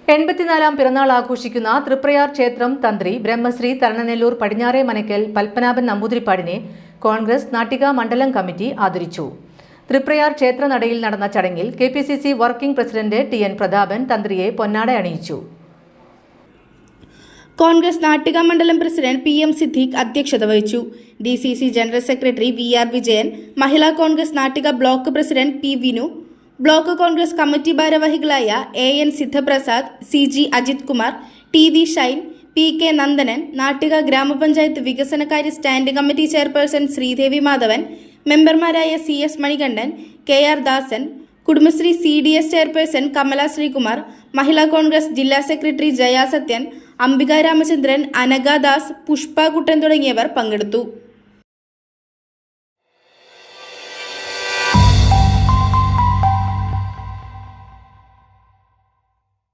84-ാം പിറന്നാൾ ആഘോഷിക്കുന്ന തൃപ്രയാർ ക്ഷേത്രം തന്ത്രി ബ്രഹ്മശ്രീ തരണനെല്ലൂർ പടിഞ്ഞാറേ മനക്കൽ പത്മനാഭൻ നമ്പൂതിരിപ്പാടിനെ കോൺഗ്രസ് നാട്ടിക മണ്ഡലം കമ്മിറ്റി ആദരിച്ചു. തൃപ്രയാർ ക്ഷേത്രനടയിൽ നടന്ന ചടങ്ങിൽ KPCC working president TN Prathapan തന്ത്രിയെ പൊന്നാട അണിയിച്ചു. കോൺഗ്രസ് നാട്ടിക മണ്ഡലം പ്രസിഡന്റ് PM സിദ്ദീഖ് അധ്യക്ഷത വഹിച്ചു. DCC general secretary VR Vijayan, Mahila Congress Nattika block president P Vinu, block Congress committee ഭാരവാഹികളായ AN Sidhaprasad, CG Ajith Kumar, TV Shine, PK Nandanan, Nattika ഗ്രാമപഞ്ചായത്ത് വികസനകാര്യ standing committee chairperson Sreedevi Madhavan, മെമ്പർമാരായ CS Manikandan, KR Dasan, Kudumbashree CDS chairperson Kamala Sreekumar, Mahila Congress ജില്ലാ സെക്രട്ടറി ജയ സത്യൻ, അംബിക രാമചന്ദ്രൻ, അനഘ ദാസ്, പുഷ്പ കുട്ടൻ തുടങ്ങിയവർ പങ്കെടുത്തു.